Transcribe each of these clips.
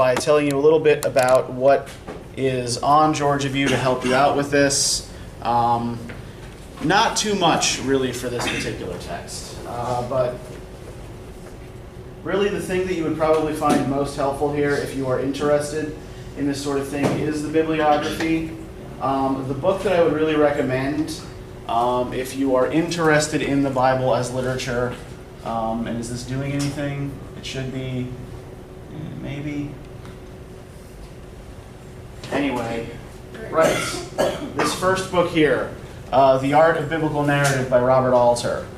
by telling you a little bit about what is on Georgia View to help you out with this. Not too much, really, for this particular text, but really the thing that you would probably find most helpful here if you are interested in this sort of thing is the bibliography. The book that I would really recommend if you are interested in the Bible as literature, and is this doing anything? It should be, maybe. Anyway, right, this first book here, The Art of Biblical Narrative by Robert Alter.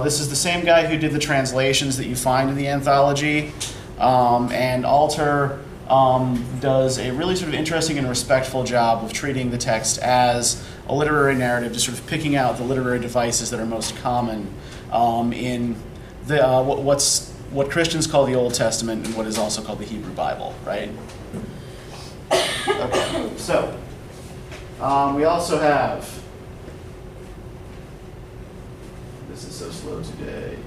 This is the same guy who did the translations that you find in the anthology, and Alter does a really sort of interesting and respectful job of treating the text as a literary narrative, just sort of picking out the literary devices that are most common in the what Christians call the Old Testament and what is also called the Hebrew Bible, right? Okay, so we also have, this is so slow today.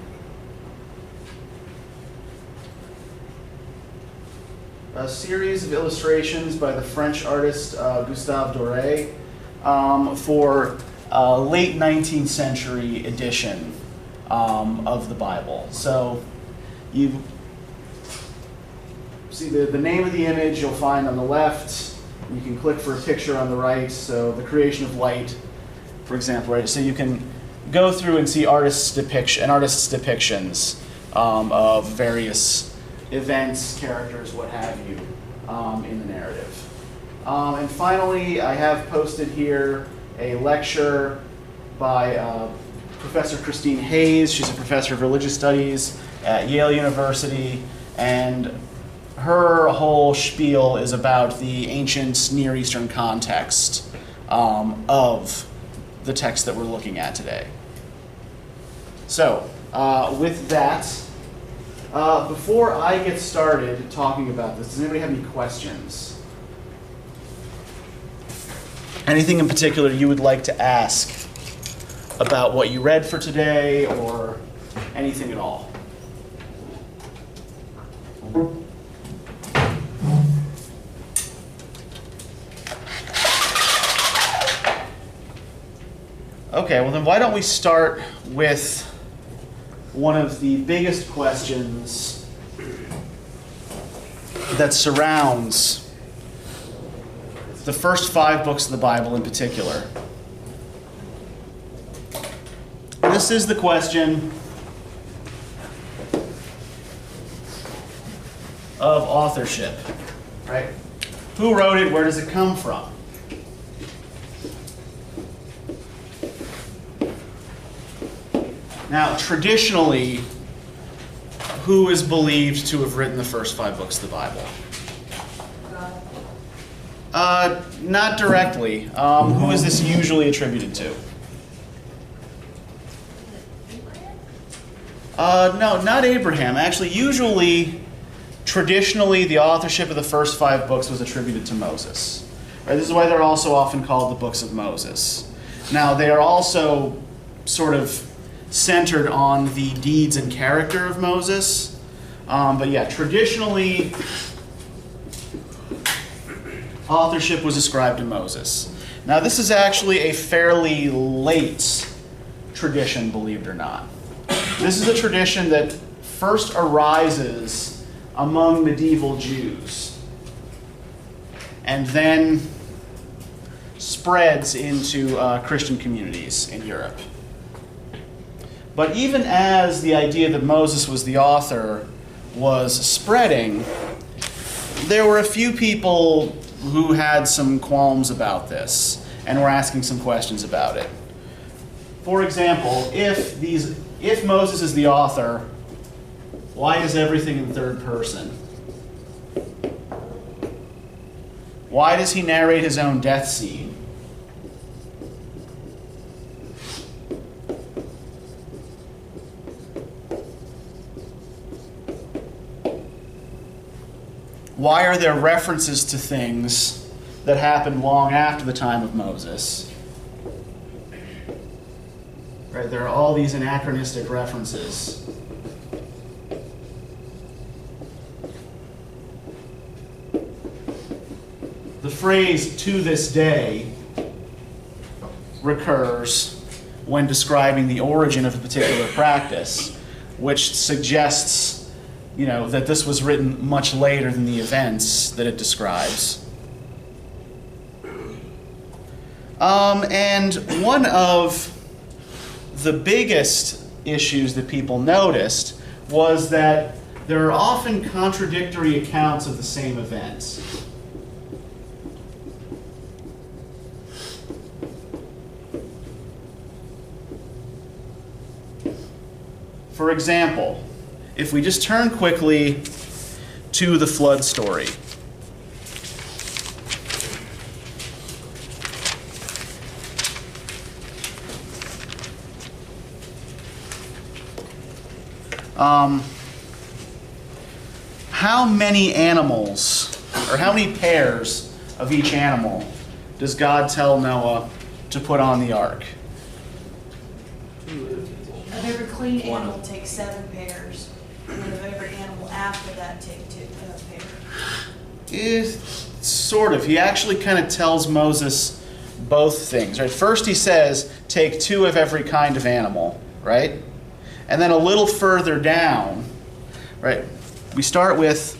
A series of illustrations by the French artist Gustave Doré for a late 19th century edition of the Bible. So you see the name of the image you'll find on the left. You can click for a picture on the right. So the creation of light, for example, right? So you can go through and see artists' depictions of various events, characters, what have you, in the narrative. And finally, I have posted here a lecture by Professor Christine Hayes. She's a professor of religious studies at Yale University, and her whole spiel is about the ancient Near Eastern context of the text that we're looking at today. So, with that, before I get started talking about this, does anybody have any questions? Anything in particular you would like to ask about what you read for today, or anything at all? Okay, well then why don't we start with one of the biggest questions that surrounds the first 5 books of the Bible in particular. This is the question of authorship, right? Who wrote it? Where does it come from? Now, traditionally, who is believed to have written the first 5 books of the Bible? Not directly. Who is this usually attributed to? No, not Abraham. Actually, usually, traditionally, the authorship of the first 5 books was attributed to Moses. Right? This is why they're also often called the books of Moses. Now, they are also sort of centered on the deeds and character of Moses. But yeah, traditionally, authorship was ascribed to Moses. Now, this is actually a fairly late tradition, believe it or not. This is a tradition that first arises among medieval Jews and then spreads into Christian communities in Europe. But even as the idea that Moses was the author was spreading, there were a few people who had some qualms about this and were asking some questions about it. For example, if Moses is the author, why is everything in third person? Why does he narrate his own death scene? Why are there references to things that happened long after the time of Moses? Right, there are all these anachronistic references. the phrase "to this day" recurs when describing the origin of a particular practice, which suggests, that this was written much later than the events that it describes. And one of the biggest issues that people noticed was that there are often contradictory accounts of the same events. For example, if we just turn quickly to the flood story. How many animals, or how many pairs of each animal does God tell Noah to put on the ark? Of every clean animal, take 7 pairs, and then of every animal after that, take 2 pairs. Sort of. He actually kind of tells Moses both things, right? First he says, take 2 of every kind of animal, right? And then a little further down, right, we start with,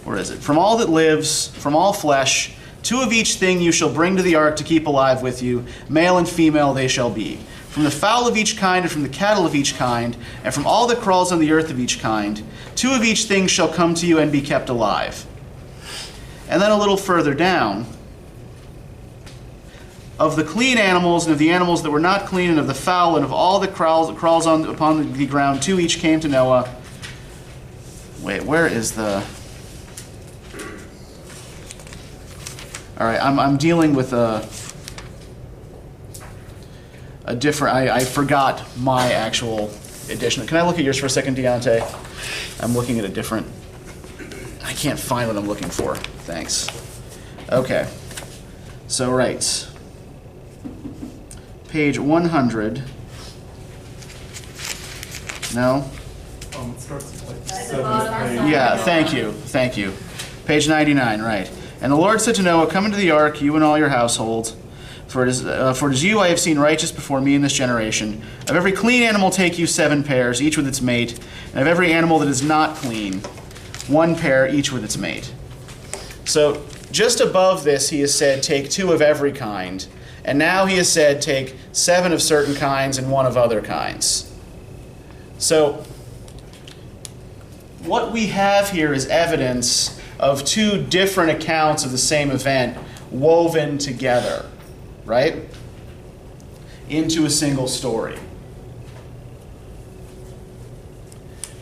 where is it? From all that lives, from all flesh, 2 of each thing you shall bring to the ark to keep alive with you, male and female they shall be. From the fowl of each kind, and from the cattle of each kind, and from all that crawls on the earth of each kind, 2 of each thing shall come to you and be kept alive. And then a little further down, of the clean animals and of the animals that were not clean, and of the fowl and of all that crawls upon the ground, 2 each came to Noah. Wait, where is the... All right, I'm dealing with a different... I forgot my actual edition. Can I look at yours for a second, Deontay? I'm looking at a different... I can't find what I'm looking for. Thanks. Okay. So, right. Page 100. No? It starts at like At the 7th bottom. page. Yeah, thank you. Page 99, right. And the Lord said to Noah, come into the ark, you and all your household, for it is you I have seen righteous before me in this generation. Of every clean animal take you 7 pairs, each with its mate, and of every animal that is not clean, 1 pair, each with its mate. So just above this he has said, take 2 of every kind, and now he has said, take 7 of certain kinds and 1 of other kinds. So what we have here is evidence of 2 different accounts of the same event woven together, right, into a single story.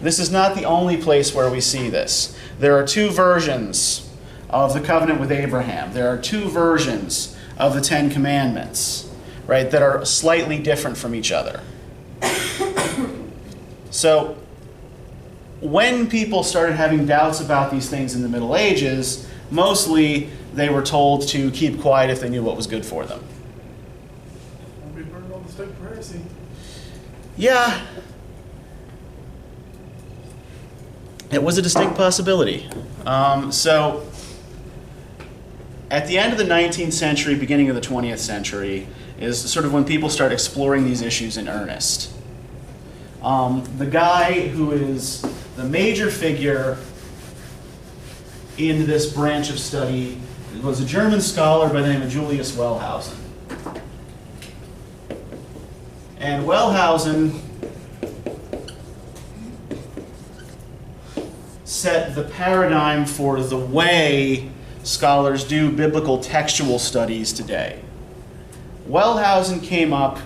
This is not the only place where we see this. There are 2 versions of the covenant with Abraham. There are 2 versions of the 10 Commandments, right, that are slightly different from each other. So when people started having doubts about these things in the Middle Ages, mostly they were told to keep quiet if they knew what was good for them. Won't be burned on the stake for heresy. Yeah, it was a distinct possibility. So at the end of the 19th century, beginning of the 20th century, is sort of when people start exploring these issues in earnest. The guy who is the major figure in this branch of study was a German scholar by the name of Julius Wellhausen. And Wellhausen set the paradigm for the way scholars do biblical textual studies today. Wellhausen came up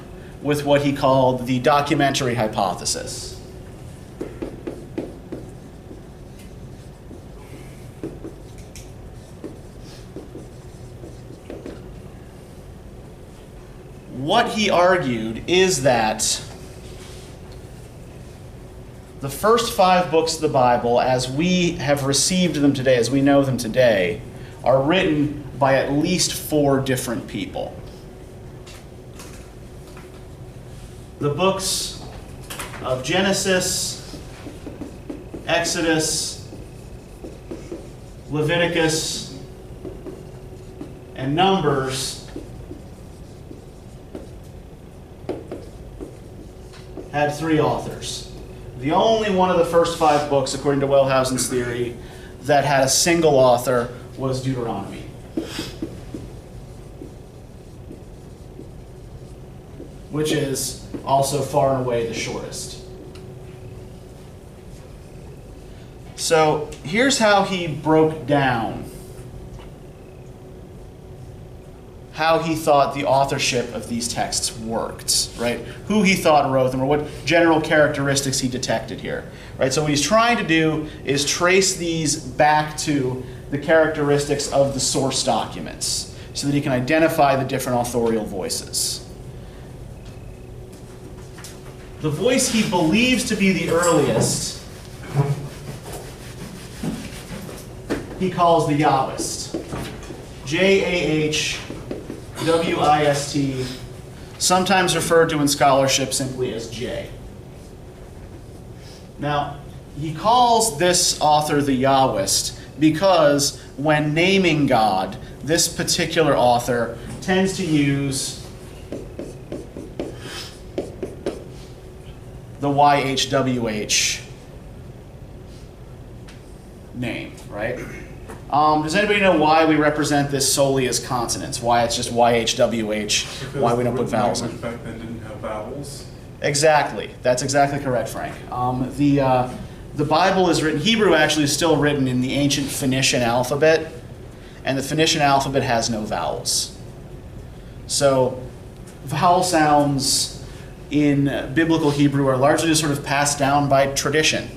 with what he called the documentary hypothesis. What he argued is that the first 5 books of the Bible, as we have received them today, as we know them today, are written by at least 4 different people. The books of Genesis, Exodus, Leviticus, and Numbers had 3 authors. The only one of the first 5 books, according to Wellhausen's theory, that had a single author was Deuteronomy. Which is also far and away the shortest. So here's how he broke down how he thought the authorship of these texts worked, right? Who he thought wrote them, or what general characteristics he detected here, right? So what he's trying to do is trace these back to the characteristics of the source documents so that he can identify the different authorial voices. The voice he believes to be the earliest, he calls the Yahwist. Jahwist, sometimes referred to in scholarship simply as J. Now, he calls this author the Yahwist because when naming God, this particular author tends to use the YHWH name, right? Does anybody know why we represent this solely as consonants? Why it's just YHWH? Why we don't put vowels in? Back then didn't have vowels. Exactly. That's exactly correct, Frank. The Bible is written, Hebrew actually is still written in the ancient Phoenician alphabet, and the Phoenician alphabet has no vowels. So vowel sounds in biblical Hebrew are largely just sort of passed down by tradition.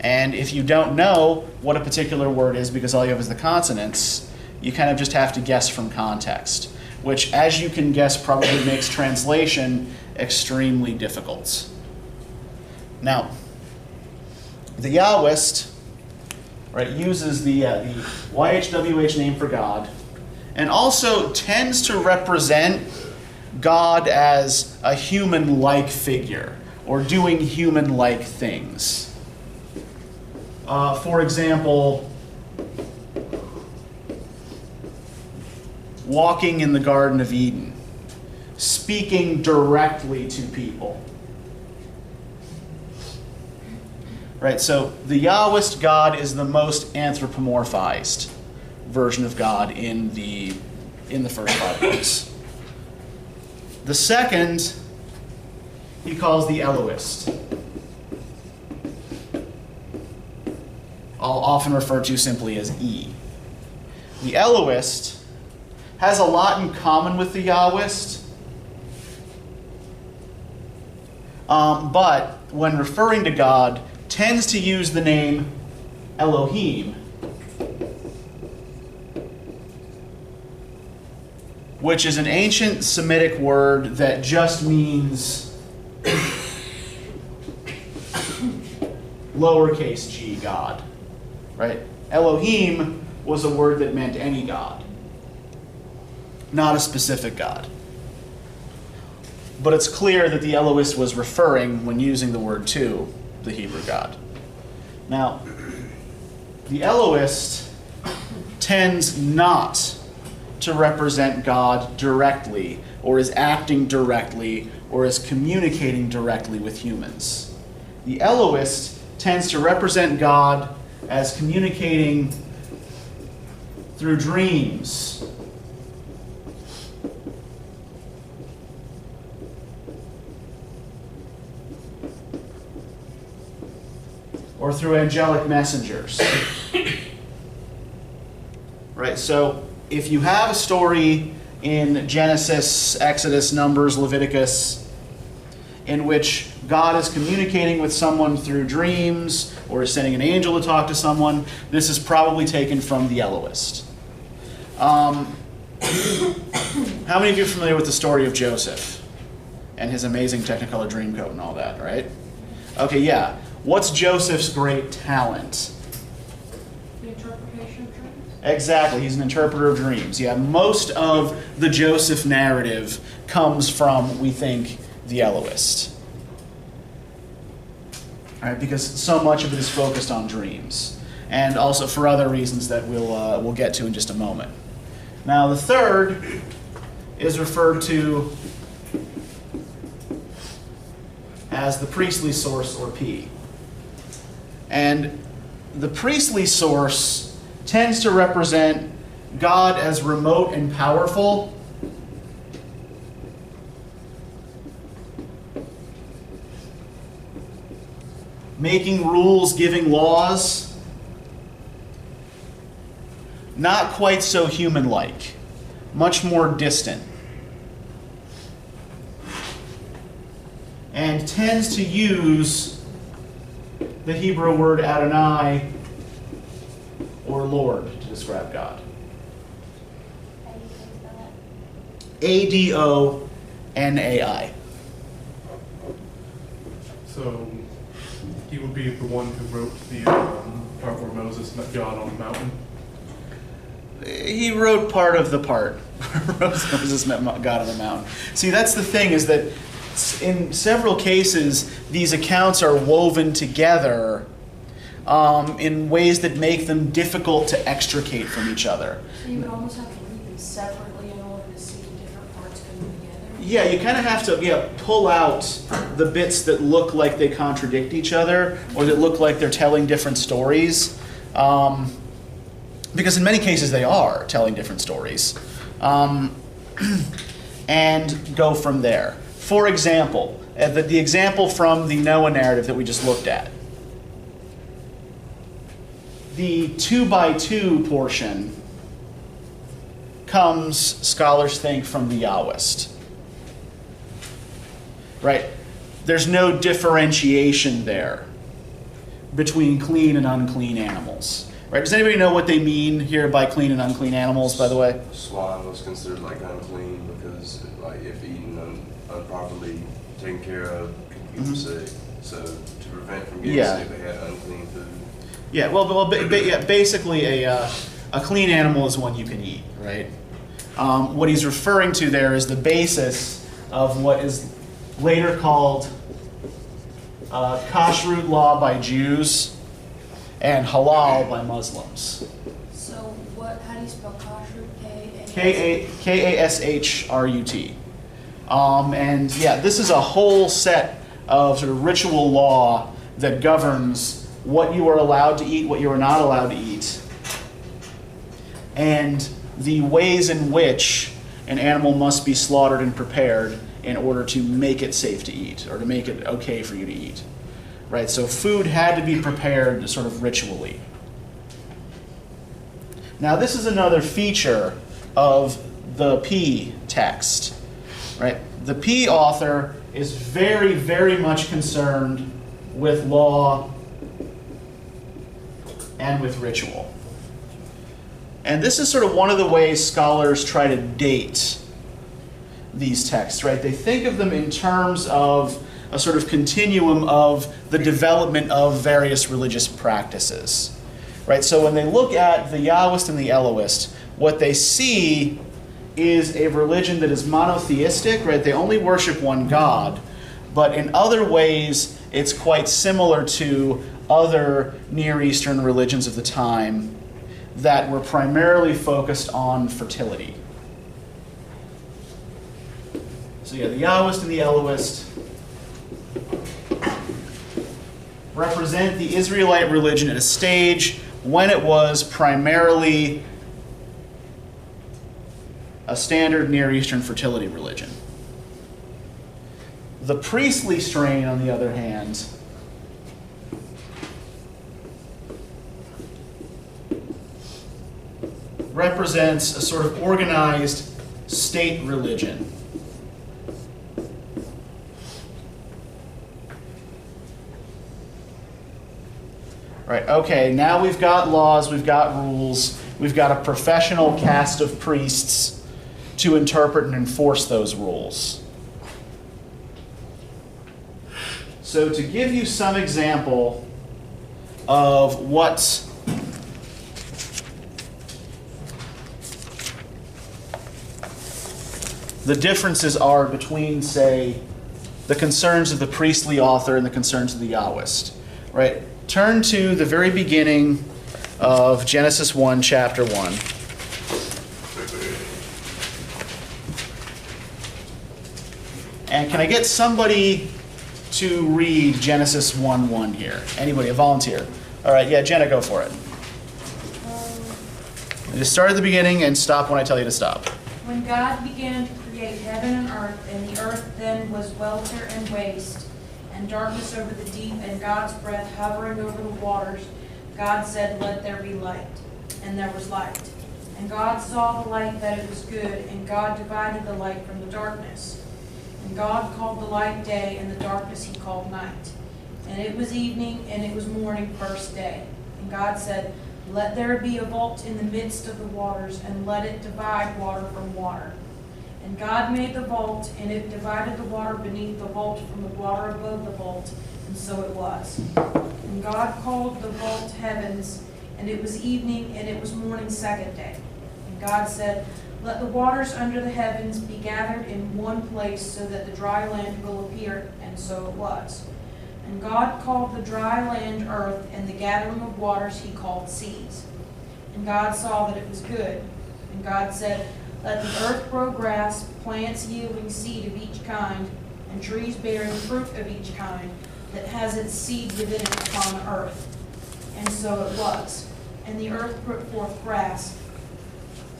And if you don't know what a particular word is because all you have is the consonants, you kind of just have to guess from context, which, as you can guess, probably makes translation extremely difficult. Now, the Yahwist, right, uses the YHWH name for God, and also tends to represent God as a human-like figure, or doing human-like things. For example, walking in the Garden of Eden, speaking directly to people. Right, so the Yahwist God is the most anthropomorphized version of God in the first 5 books. The second he calls the Elohist. I'll often refer to simply as E. The Elohist has a lot in common with the Yahwist, but when referring to God, tends to use the name Elohim, which is an ancient Semitic word that just means lowercase g, God. Right? Elohim was a word that meant any God, not a specific God. But it's clear that the Elohist was referring, when using the word, to the Hebrew God. Now, the Elohist tends not to represent God directly, or is acting directly, or is communicating directly with humans. The Elohist tends to represent God as communicating through dreams, or through angelic messengers. Right, so if you have a story in Genesis, Exodus, Numbers, Leviticus, in which God is communicating with someone through dreams, or is sending an angel to talk to someone, this is probably taken from the Elohist. How many of you are familiar with the story of Joseph and his amazing Technicolor Dreamcoat and all that, right? Okay, yeah. What's Joseph's great talent? The interpretation of dreams? Exactly, he's an interpreter of dreams. Yeah, most of the Joseph narrative comes from, we think, the Elohist. Right, because so much of it is focused on dreams, and also for other reasons that we'll get to in just a moment. Now the third is referred to as the priestly source, or P. And the priestly source tends to represent God as remote and powerful, making rules, giving laws, not quite so human-like, much more distant, and tends to use the Hebrew word Adonai, or Lord, to describe God. Adonai. So he would be the one who wrote the part where Moses met God on the mountain. He wrote part of the part. Moses met God on the mountain. See, that's the thing, is that in several cases, these accounts are woven together in ways that make them difficult to extricate from each other. So you would almost have to read them separately in order to see the different parts coming together? Yeah, you kind of have to pull out the bits that look like they contradict each other, or that look like they're telling different stories. Because in many cases they are telling different stories. And go from there. For example, the example from the Noah narrative that we just looked at. The 2x2 portion comes, scholars think, from the Yahwist. Right? There's no differentiation there between clean and unclean animals. Right? Does anybody know what they mean here by clean and unclean animals, by the way? Swine was considered like unclean because, like, if eaten improperly, taken care of, could get sick. So to prevent from getting sick, they had unclean food. Yeah, well, basically a clean animal is one you can eat, right? What he's referring to there is the basis of what is later called kashrut law by Jews and halal by Muslims. So how do you spell kashrut? Kashrut. And yeah, this is a whole set of sort of ritual law that governs what you are allowed to eat, what you are not allowed to eat, and the ways in which an animal must be slaughtered and prepared in order to make it safe to eat, or to make it okay for you to eat. Right? So food had to be prepared sort of ritually. Now this is another feature of the P text. Right? The P author is very, very much concerned with law and with ritual. And this is sort of one of the ways scholars try to date these texts, right? They think of them in terms of a sort of continuum of the development of various religious practices, right? So when they look at the Yahwist and the Elohist, what they see is a religion that is monotheistic, right? They only worship one God, but in other ways it's quite similar to other Near Eastern religions of the time that were primarily focused on fertility. So yeah, the Yahwist and the Elohist represent the Israelite religion at a stage when it was primarily a standard Near Eastern fertility religion. The priestly strain, on the other hand, represents a sort of organized state religion. Right, okay, now we've got laws, we've got rules, we've got a professional cast of priests to interpret and enforce those rules. So to give you some example of what the differences are between, say, the concerns of the priestly author and the concerns of the Yahwist, right? Turn to the very beginning of Genesis 1, chapter 1. And can I get somebody to read Genesis 1:1 here? Anybody, a volunteer? All right, yeah, Jenna, go for it. Just start at the beginning and stop when I tell you to stop. When God began to create heaven and the earth then was welter and waste, and darkness over the deep, and God's breath hovering over the waters, God said, "Let there be light." And there was light. And God saw the light that it was good, and God divided the light from the darkness. And God called the light day, and the darkness he called night. And it was evening, and it was morning, first day. And God said, "Let there be a vault in the midst of the waters, and let it divide water from water." And God made the vault, and it divided the water beneath the vault from the water above the vault, and so it was. And God called the vault heavens, and it was evening, and it was morning, second day. And God said, "Let the waters under the heavens be gathered in one place, so that the dry land will appear," and so it was. And God called the dry land earth, and the gathering of waters he called seas. And God saw that it was good. And God said, "Let the earth grow grass, plants yielding seed of each kind, and trees bearing fruit of each kind, that has its seed within it upon the earth." And so it was. And the earth put forth grass,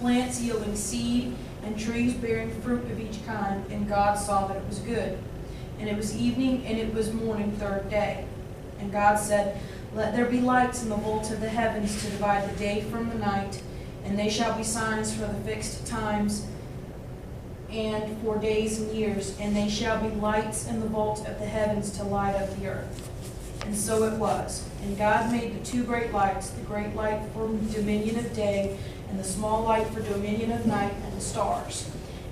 plants yielding seed, and trees bearing fruit of each kind, and God saw that it was good. And it was evening, and it was morning, third day. And God said, "Let there be lights in the vault of the heavens to divide the day from the night, and they shall be signs for the fixed times and for days and years, and they shall be lights in the vault of the heavens to light up the earth." And so it was. And God made the two great lights, the great light for dominion of day, and the small light for dominion of night, and the stars.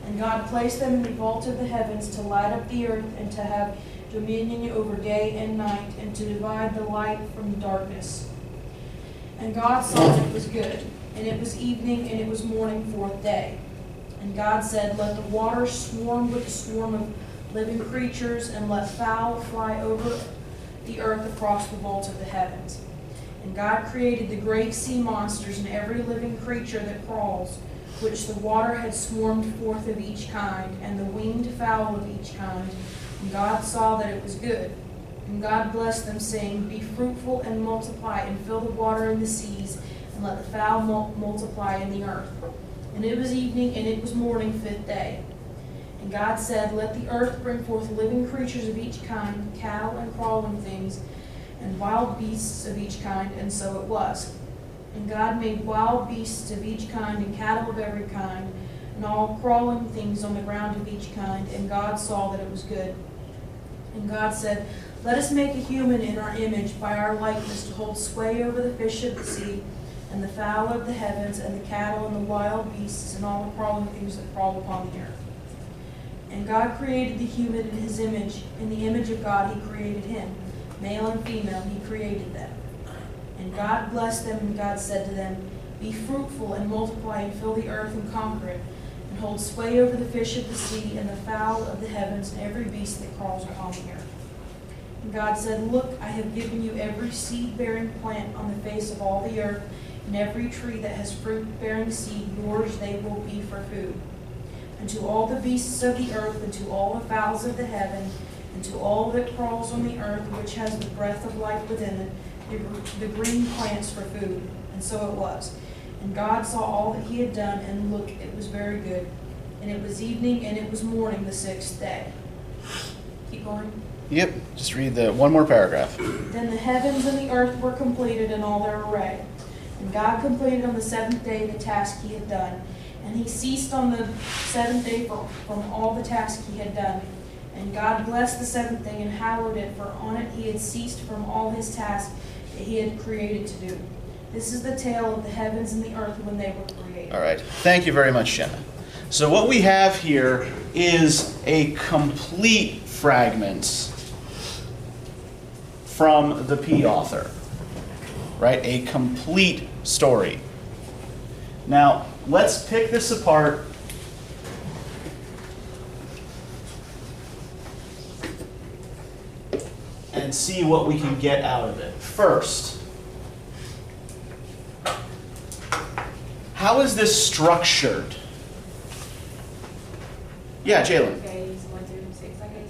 And God placed them in the vault of the heavens to light up the earth, and to have dominion over day and night, and to divide the light from the darkness. And God saw that it was good. And it was evening, and it was morning, fourth day. And God said, "Let the waters swarm with the swarm of living creatures, and let fowl fly over the earth across the vault of the heavens." And God created the great sea monsters and every living creature that crawls, which the water had swarmed forth of each kind, and the winged fowl of each kind. And God saw that it was good. And God blessed them, saying, "Be fruitful and multiply, and fill the water in the seas, and let the fowl multiply in the earth." And it was evening, and it was morning, fifth day. And God said, "Let the earth bring forth living creatures of each kind, cattle and crawling things, and wild beasts of each kind," and so it was. And God made wild beasts of each kind, and cattle of every kind, and all crawling things on the ground of each kind, and God saw that it was good. And God said, "Let us make a human in our image, by our likeness, to hold sway over the fish of the sea, and the fowl of the heavens, and the cattle, and the wild beasts, and all the crawling things that crawl upon the earth." And God created the human in his image. In the image of God he created him. Male and female he created them. And God blessed them, and God said to them, "Be fruitful and multiply, and fill the earth and conquer it, and hold sway over the fish of the sea, and the fowl of the heavens, and every beast that crawls upon the earth." And God said, "Look, I have given you every seed-bearing plant on the face of all the earth, and every tree that has fruit-bearing seed, yours they will be for food. And to all the beasts of the earth, and to all the fowls of the heaven, and to all that crawls on the earth, which has the breath of life within it, the green plants for food." And so it was. And God saw all that he had done, and look, it was very good. And it was evening, and it was morning, the sixth day. Keep going. Yep, just read the one more paragraph. Then the heavens and the earth were completed in all their array. And God completed on the seventh day the task he had done. And he ceased on the seventh day from all the task he had done. And God blessed the seventh day and hallowed it, for on it he had ceased from all his tasks that he had created to do. This is the tale of the heavens and the earth when they were created. All right. Thank you very much, Jenna. So what we have here is a complete fragment from the P author, right? A complete story. Now, let's pick this apart and see what we can get out of it. First, how is this structured? Yeah, Jalen. Okay, so 1 through 6, like I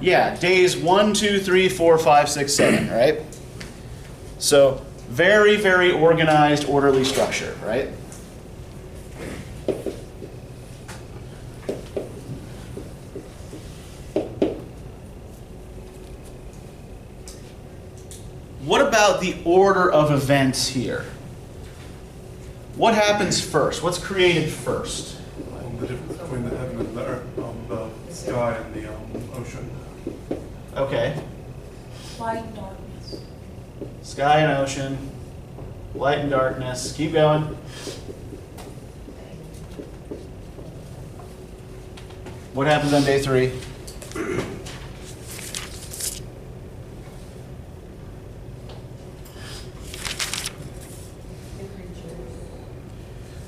Yeah, days 1, 2, 3, 4, 5, 6, 7, right? So very, very organized, orderly structure, right? What about the order of events here? What happens first? What's created first? The difference between the heaven and the earth, the sky and the ocean. Okay. Light and darkness. Sky and ocean, light and darkness. Keep going. What happens on day 3?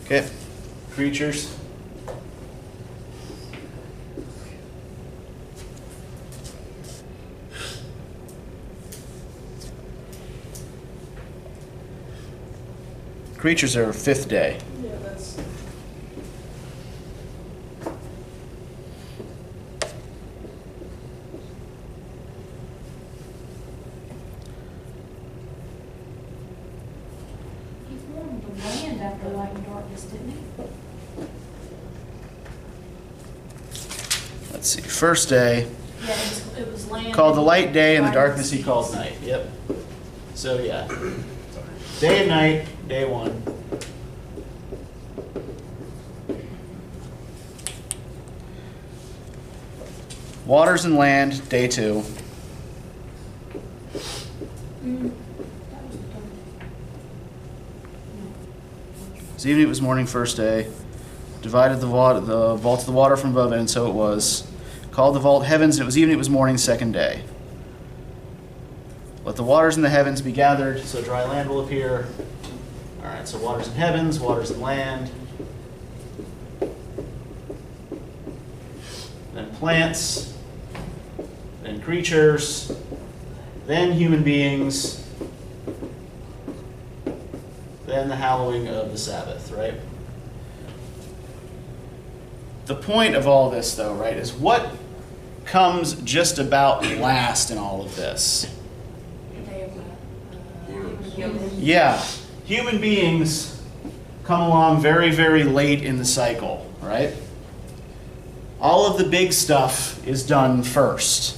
Okay. Creatures. Creatures are 5th day. Yeah, that's. He formed the land after light and darkness, didn't he? Let's see. First day, Yeah, it was land. called the light day, and the Light darkness he seas. called night. Yep. So yeah. Day and night, day 1. Waters and land, day 2. Mm, that was the third. It was evening, it was morning, first day. Divided the vault of the water from above it, and so it was. Called the vault heavens, and it was evening, it was morning, second day. Let the waters in the heavens be gathered, so dry land will appear. All right, so waters in heavens, waters in land. Then plants, then creatures, then human beings, then the hallowing of the Sabbath, right? The point of all this, though, right, is what comes just about last in all of this? Yeah, human beings come along very, very late in the cycle, right? All of the big stuff is done first,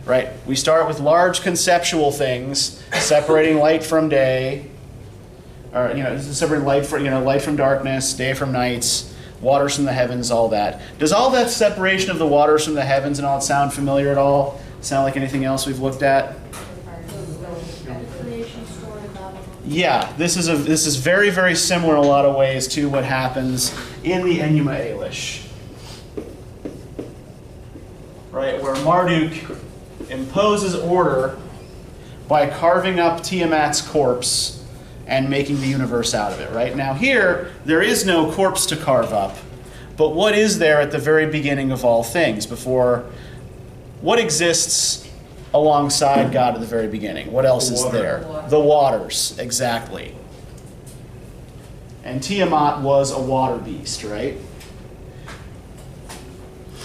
right? We start with large conceptual things, separating light from day, or separating light from darkness, day from nights, waters from the heavens, all that. Does all that separation of the waters from the heavens and all that sound familiar at all? Sound like anything else we've looked at? The creation story of Babel. Yeah, this is very, very similar in a lot of ways to what happens in the Enuma Elish. Right, where Marduk imposes order by carving up Tiamat's corpse and making the universe out of it, right? Now here, there is no corpse to carve up, but what is there at the very beginning of all things? What exists alongside God at the very beginning? What else is there? The waters, exactly. And Tiamat was a water beast, right?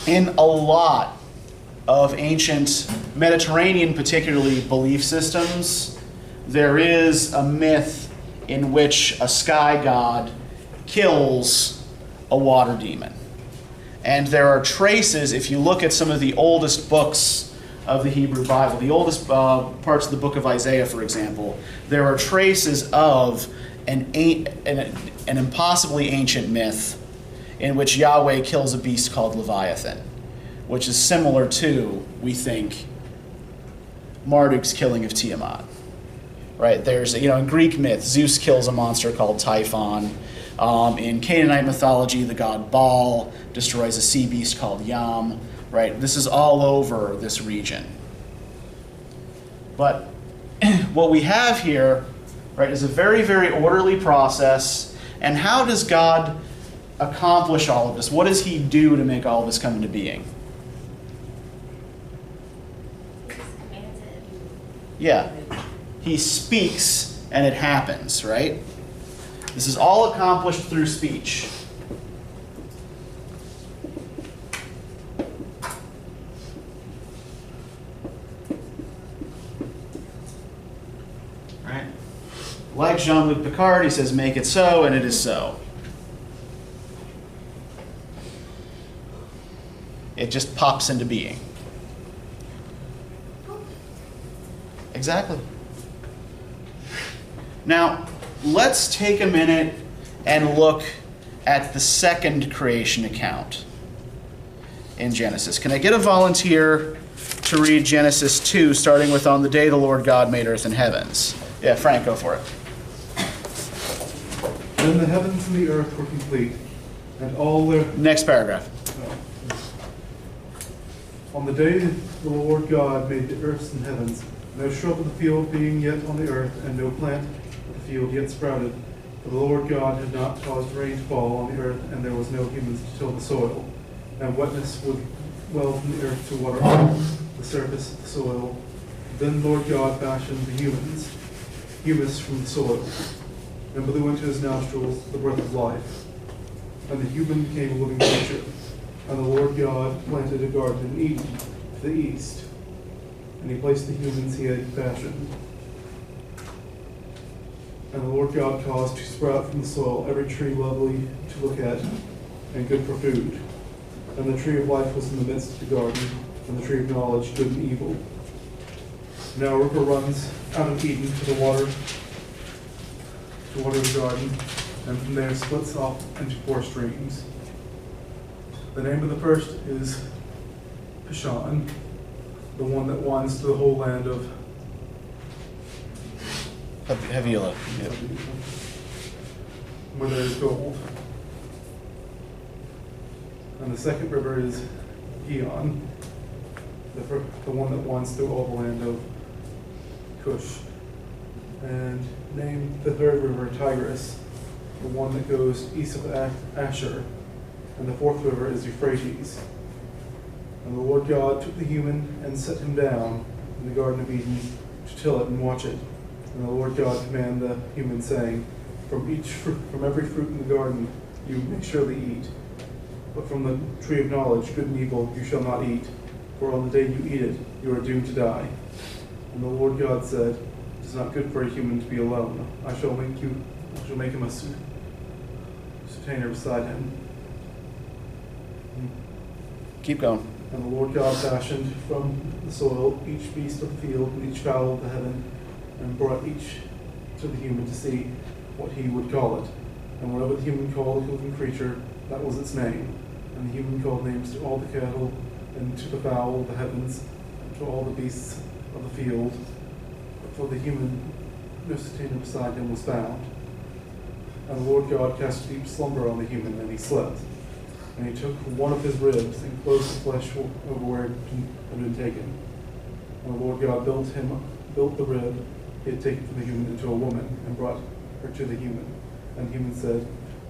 In a lot of ancient Mediterranean, particularly, belief systems, there is a myth in which a sky god kills a water demon. And there are traces, if you look at some of the oldest books of the Hebrew Bible, the oldest parts of the book of Isaiah, for example, there are traces of an impossibly ancient myth in which Yahweh kills a beast called Leviathan, which is similar to, we think, Marduk's killing of Tiamat. Right? There's, in Greek myth, Zeus kills a monster called Typhon. In Canaanite mythology, the god Baal destroys a sea beast called Yam. Right? This is all over this region. But what we have here, right, is a very, very orderly process. And how does God accomplish all of this? What does he do to make all of this come into being? Yeah. He speaks and it happens, right? This is all accomplished through speech. by Jean-Luc Picard. He says, make it so, and it is so. It just pops into being. Exactly. Now, let's take a minute and look at the second creation account in Genesis. Can I get a volunteer to read Genesis 2, starting with on the day the Lord God made earth and heavens? Yeah, Frank, go for it. Then the heavens and the earth were complete, and all their... Next paragraph. On the day the Lord God made the earth and heavens, no shrub of the field being yet on the earth, and no plant of the field yet sprouted. For the Lord God had not caused rain to fall on the earth, and there was no humans to till the soil. And wetness would well from the earth to water the surface of the soil. Then the Lord God fashioned the humus from the soil, and blew into his nostrils the breath of life. And the human became a living creature. And the Lord God planted a garden in Eden, to the east, and he placed the humans he had fashioned. And the Lord God caused to sprout from the soil every tree lovely to look at, and good for food. And the tree of life was in the midst of the garden, and the tree of knowledge, good and evil. Now a river runs out of Eden to water the garden, and from there splits off into 4 streams. The name of the first is Pishon, the one that winds to the whole land of Havilah. Yep. where there is gold. And the second river is Gihon, the one that winds through all the land of Cush. And name the third river Tigris, the one that goes east of Asher. And the fourth river is Euphrates. And the Lord God took the human and set him down in the Garden of Eden to till it and watch it. And the Lord God commanded the human, saying, from every fruit in the garden you may surely eat, but from the tree of knowledge, good and evil, you shall not eat, for on the day you eat it, you are doomed to die. And the Lord God said, it is not good for a human to be alone. I shall make him a sustainer beside him. Keep going. And the Lord God fashioned from the soil each beast of the field and each fowl of the heaven, and brought each to the human to see what he would call it. And whatever the human called a living creature, that was its name. And the human called names to all the cattle, and to the fowl of the heavens, and to all the beasts of the field. But for the human, no sustainer beside him was found. And the Lord God cast a deep slumber on the human, and he slept. And he took one of his ribs and closed the flesh over where it had been taken. And the Lord God built the rib he had taken from the human into a woman, and brought her to the human. And the human said,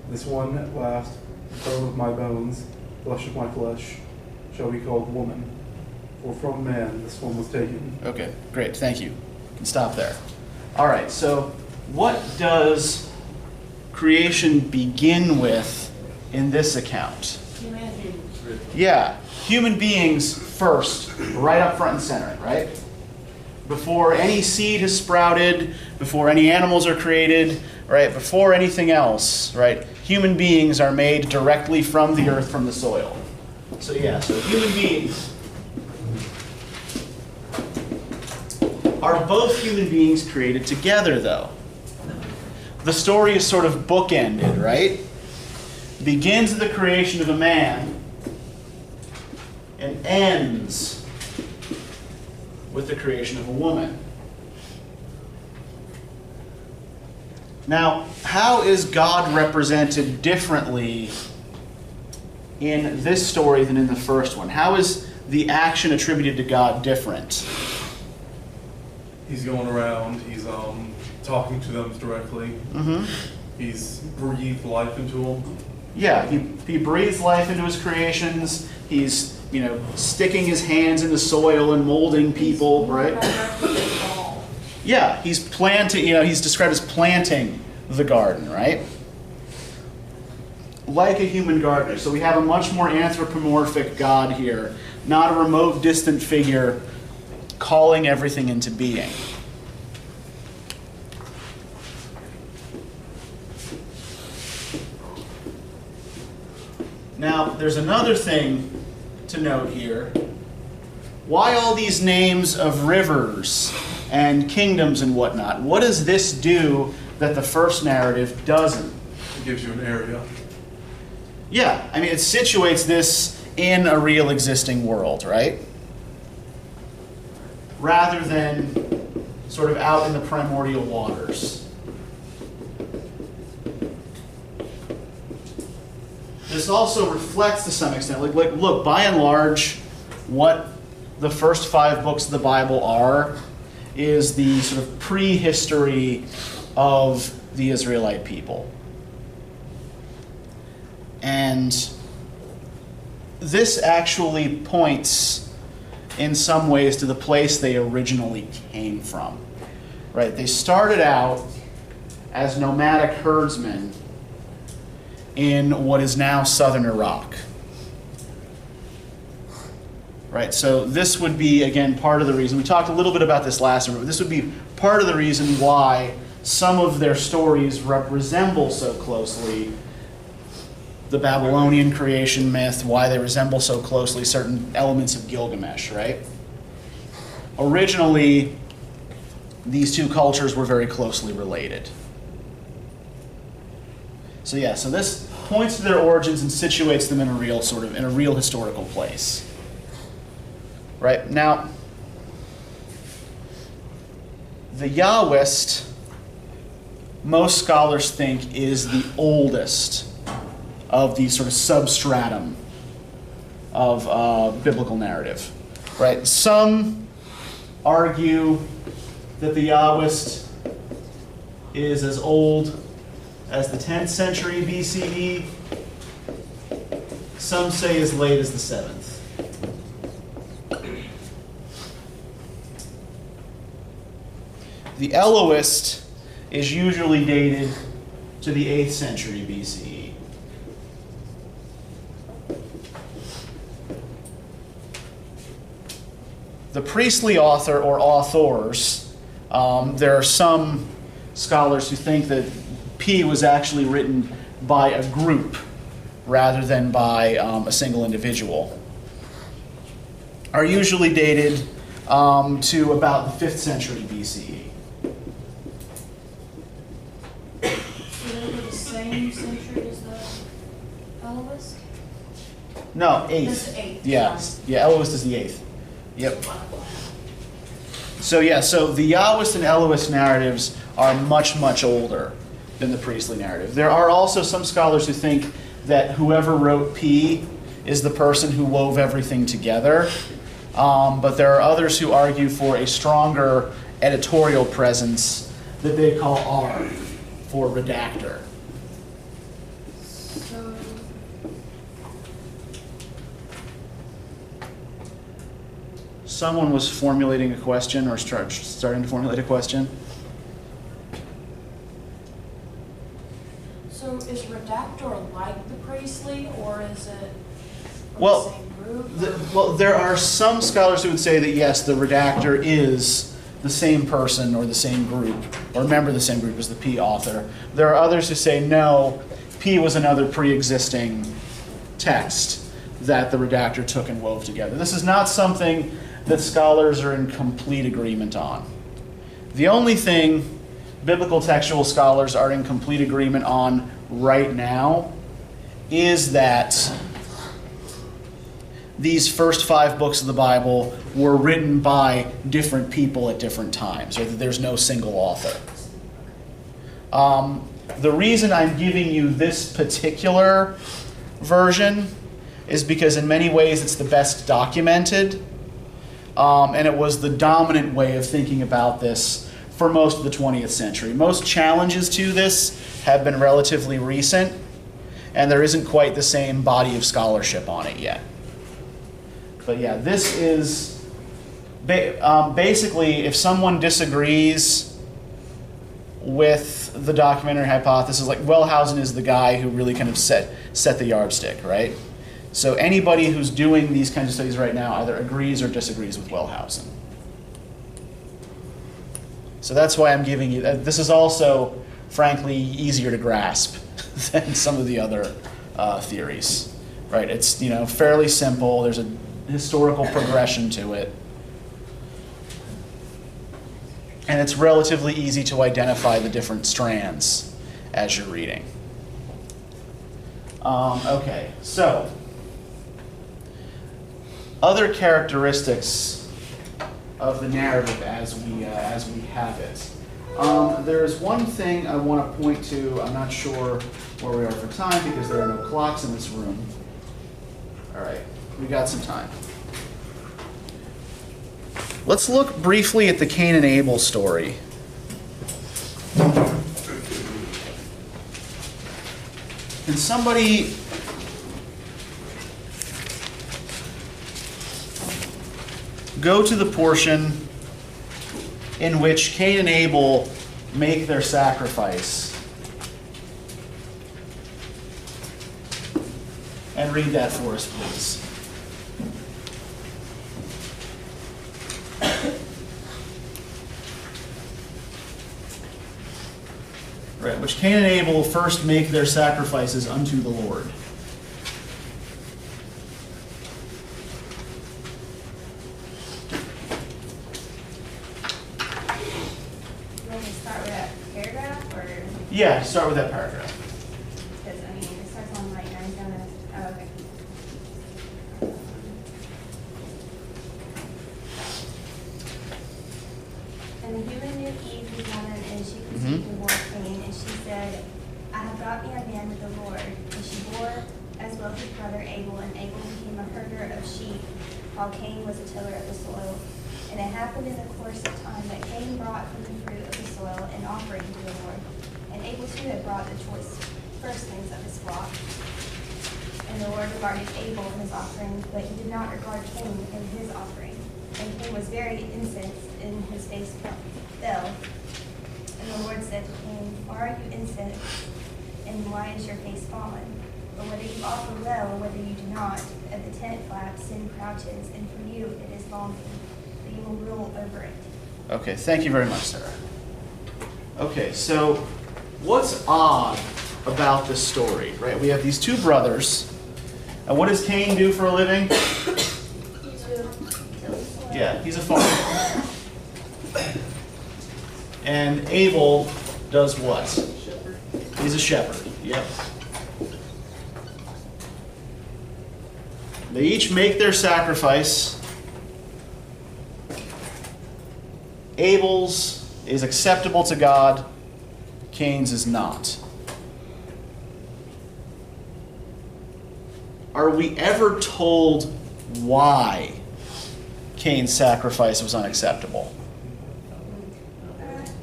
this one at last, bone of my bones, flesh of my flesh, shall be called woman. For from man this one was taken. Okay, great, thank you. You can stop there. All right, so what does creation begin with in this account? Humanity. Yeah, human beings first, right up front and center, right? Before any seed has sprouted, before any animals are created, right? Before anything else, right? Human beings are made directly from the earth, from the soil. So yeah, so human beings. Are both human beings created together, though? The story is sort of bookended, right? Begins with the creation of a man and ends with the creation of a woman. Now, how is God represented differently in this story than in the first one? How is the action attributed to God different? He's going around, he's talking to them directly. Mm-hmm. He's breathed life into them. Yeah, he breathes life into his creations. He's, sticking his hands in the soil and molding people, right? Yeah, he's planting, he's described as planting the garden, right? Like a human gardener. So we have a much more anthropomorphic God here, not a remote, distant figure calling everything into being. Now, there's another thing to note here. Why all these names of rivers and kingdoms and whatnot? What does this do that the first narrative doesn't? It gives you an area. Yeah, I mean, it situates this in a real existing world, right? Rather than sort of out in the primordial waters. This also reflects to some extent, like look, by and large, what the first 5 books of the Bible are is the sort of prehistory of the Israelite people. And this actually points in some ways to the place they originally came from. Right? They started out as nomadic herdsmen in what is now southern Iraq. Right, so this would be, again, part of the reason. We talked a little bit about this last time, but this would be part of the reason why some of their stories resemble so closely the Babylonian creation myth, why they resemble so closely certain elements of Gilgamesh, right? Originally, these two cultures were very closely related. So yeah, so this points to their origins and situates them in a real historical place. Right? Now, the Yahwist, most scholars think, is the oldest of the sort of substratum of biblical narrative. Right? Some argue that the Yahwist is as old as the 10th century BCE. Some say as late as the 7th. The Elohist is usually dated to the 8th century BCE. The priestly author or authors, there are some scholars who think that P was actually written by a group rather than by a single individual, are usually dated to about the 5th century BCE. Same century as the Elohist? No, 8th. That's the 8th. Yeah, yeah, Elohist is the 8th. Yep. So yeah, so the Yahwist and Elohist narratives are much, much older than the priestly narrative. There are also some scholars who think that whoever wrote P is the person who wove everything together. But there are others who argue for a stronger editorial presence that they call R for redactor. So, Someone was formulating a question or starting to formulate a question. so is redactor like the priestly, or is it from Well, the same group? Well, there are some scholars who would say that yes, the redactor is the same person or the same group, or member of the same group as the P author. There are others who say no, P was another pre-existing text that the redactor took and wove together. This is not something that scholars are in complete agreement on. The only thing biblical textual scholars are in complete agreement on right now is that these first 5 books of the Bible were written by different people at different times, or that there's no single author. The reason I'm giving you this particular version is because in many ways it's the best documented, and it was the dominant way of thinking about this for most of the 20th century. Most challenges to this have been relatively recent, and there isn't quite the same body of scholarship on it yet. But yeah, this is basically, if someone disagrees with the documentary hypothesis, like Wellhausen is the guy who really kind of set the yardstick, right? So anybody who's doing these kinds of studies right now either agrees or disagrees with Wellhausen. So that's why I'm giving you, this is also, frankly, easier to grasp than some of the other theories. right? It's, fairly simple. There's a historical progression to it. And it's relatively easy to identify the different strands as you're reading. Okay, so other characteristics of the narrative as we have it. There's one thing I want to point to. I'm not sure where we are for time because there are no clocks in this room. All right, we got some time. Let's look briefly at the Cain and Abel story. Can somebody go to the portion in which Cain and Abel make their sacrifice and read that for us, please? Right, which Cain and Abel first make their sacrifices unto the Lord. You want me to start with that paragraph, or? Yeah, start with that paragraph. Because, it starts on like 97. Oh, okay. And the human knew Eve, his woman, and she conceived and bore Cain, and she said, I have got me a man with the Lord. And she bore as well his brother Abel, and Abel became a herder of sheep, while Cain was a tiller of the soil. And it happened in the course of time that Cain brought from the fruit of the soil an offering to the Lord. And Abel too had brought the choice firstlings of his flock. And the Lord regarded Abel and his offering, but he did not regard Cain and his offering. And Cain was very incensed, and his face fell. And the Lord said to Cain, why are you incensed, and why is your face fallen? But whether you offer well or whether you do not, at the tent flap sin crouches, and for you it is longing, but you will rule over it. Okay, thank you very much, Sarah. Okay, so what's odd about this story, right? We have these two brothers, and what does Cain do for a living? Yeah, he's a farmer. And Abel does what? Shepherd. He's a shepherd, yep. They each make their sacrifice. Abel's is acceptable to God. Cain's is not. Are we ever told why Cain's sacrifice was unacceptable?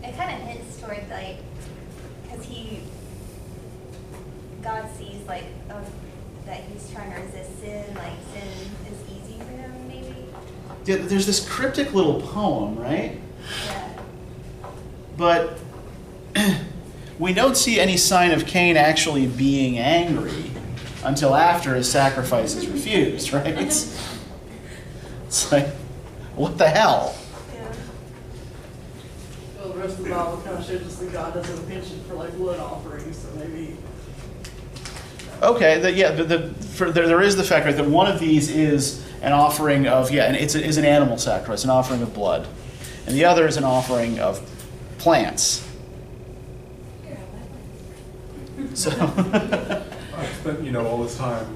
It kind of hints toward, like, because God sees, like, that he's trying to resist sin, like, sin is easy for him, maybe? Yeah, there's this cryptic little poem, right? Yeah. But we don't see any sign of Cain actually being angry until after his sacrifice is refused, right? It's like, what the hell? Yeah. Well, the rest of the Bible kind of shows us that God doesn't have a penchant for like blood offerings, so maybe. Okay, there is the fact, right, that one of these is an offering of, and it is an animal sacrifice, an offering of blood. And the other is an offering of plants. So I spent, all this time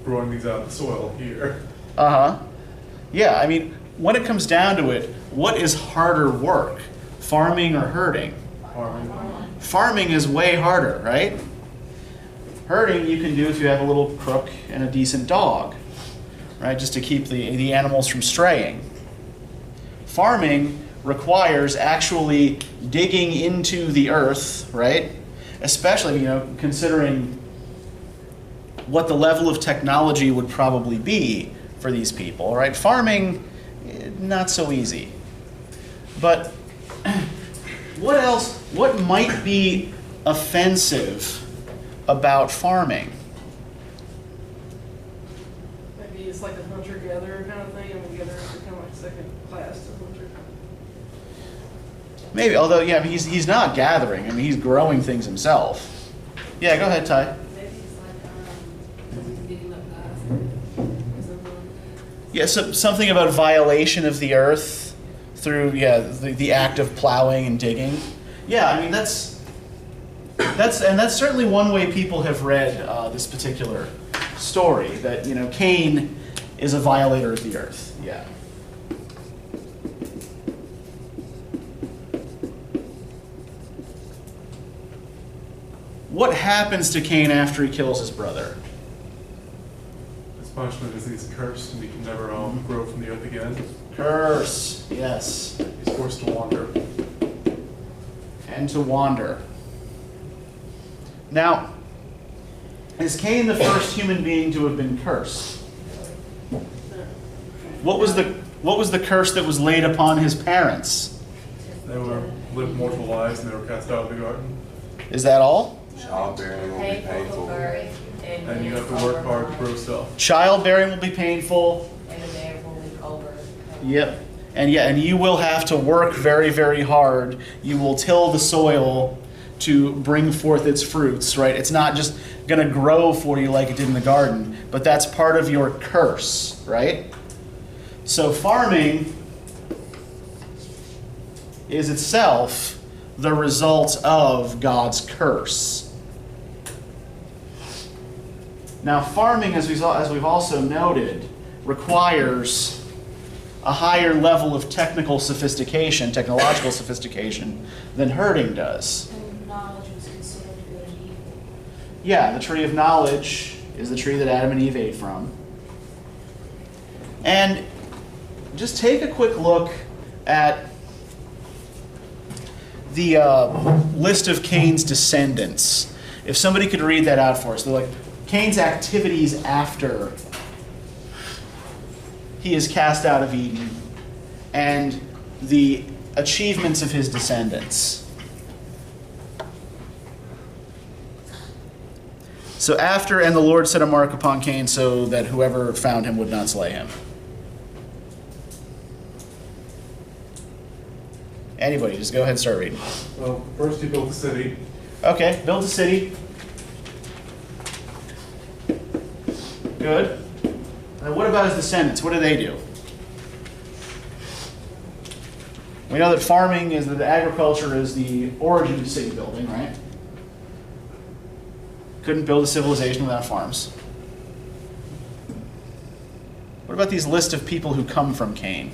growing these out of the soil here. Yeah, I mean, when it comes down to it, what is harder work, farming or herding? Farming is way harder, right? Herding you can do if you have a little crook and a decent dog, right? Just to keep the animals from straying. Farming requires actually digging into the earth, right? Especially, considering what the level of technology would probably be for these people, right? Farming, not so easy. But what else, what might be offensive about farming? Maybe it's like a hunter-gatherer kind of thing, and gatherers are kind of like second class to hunter. Maybe, although, he's not gathering. I mean, he's growing things himself. Yeah, go ahead, Ty. Maybe it's like, because he's getting up guys Yeah, so something about violation of the earth through the act of plowing and digging. Yeah, I mean that's certainly one way people have read this particular story, that Cain is a violator of the earth. Yeah. What happens to Cain after he kills his brother? His punishment is he's cursed and he can never grow from the earth again. Curse, yes. He's forced to wander. And to wander. Now, is Cain the first human being to have been cursed? What was the curse that was laid upon his parents? They lived mortal lives and they were cast out of the garden. Is that all? Childbearing will be painful. And you have to work hard to grow stuff. Childbearing will be painful. And the man will be over. Yep. And you will have to work very, very hard. You will till the soil to bring forth its fruits, right? It's not just going to grow for you like it did in the garden, but that's part of your curse, right? So farming is itself the result of God's curse. Now, farming, as we've also noted, requires a higher level of technological sophistication than herding does. And knowledge was considered good and evil. Yeah, the tree of knowledge is the tree that Adam and Eve ate from. And just take a quick look at the list of Cain's descendants. If somebody could read that out for us. They're like, Cain's activities after he is cast out of Eden, and the achievements of his descendants. So after, and the Lord set a mark upon Cain so that whoever found him would not slay him. Anybody, just go ahead and start reading. Well, first he built the city. Okay, build a city. Good. And what about his descendants? What do they do? We know that farming is, that agriculture is the origin of city building, right? Couldn't build a civilization without farms. What about these list of people who come from Cain?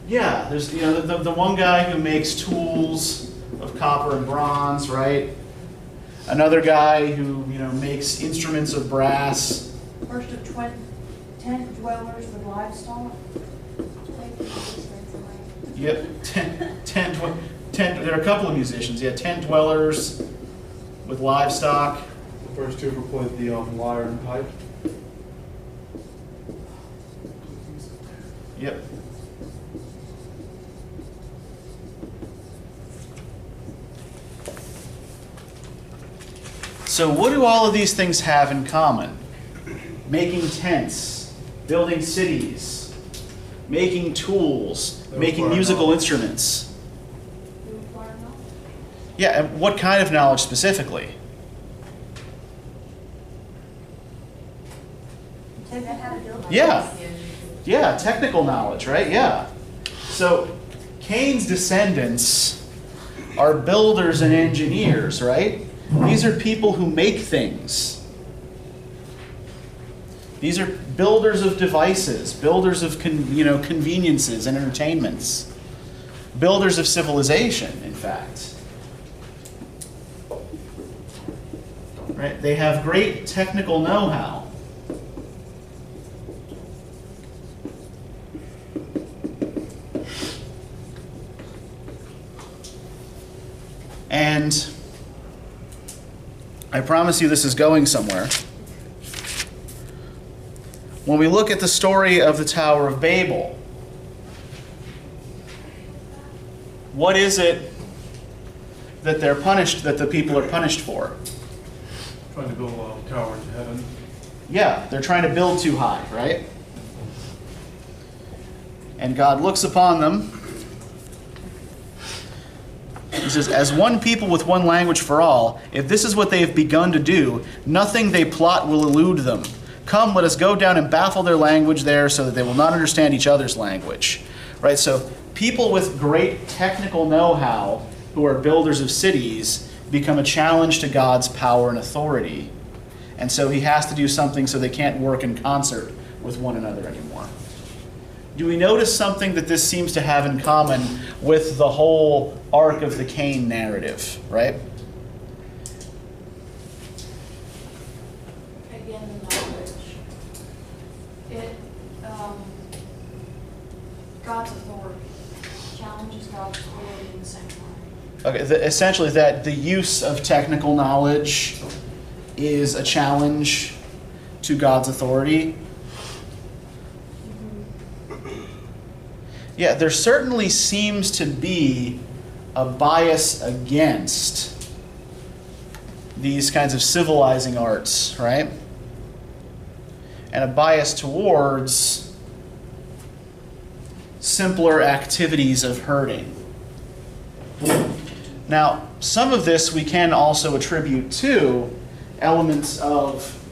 Yeah, there's the one guy who makes tools of copper and bronze, right? Another guy who makes instruments of brass. First of 10 dwellers with livestock. Yep, 10. There are a couple of musicians. Yeah, 10 dwellers with livestock. The first two who played the lyre and pipe. Yep. So what do all of these things have in common? Making tents, building cities, making tools, making musical instruments. Yeah, and what kind of knowledge specifically? Yeah. Yeah, technical knowledge, right? Yeah. So Cain's descendants are builders and engineers, right? These are people who make things. These are builders of devices, builders of conveniences and entertainments, builders of civilization, in fact. Right? They have great technical know-how. And I promise you this is going somewhere. When we look at the story of the Tower of Babel, what is it that they're punished, that the people are punished for? Trying to build a tower into heaven. Yeah, they're trying to build too high, right? And God looks upon them He says, as one people with one language for all, if this is what they have begun to do, nothing they plot will elude them. Come, let us go down and baffle their language there so that they will not understand each other's language. Right? So people with great technical know-how who are builders of cities become a challenge to God's power and authority. And so he has to do something so they can't work in concert with one another anymore. Do we notice something that this seems to have in common with the whole arc of the Cain narrative, right? Again, the knowledge. God's authority challenges God's authority in the same way. Okay, essentially that the use of technical knowledge is a challenge to God's authority. Yeah, there certainly seems to be a bias against these kinds of civilizing arts, right? And a bias towards simpler activities of herding. Now, some of this we can also attribute to elements of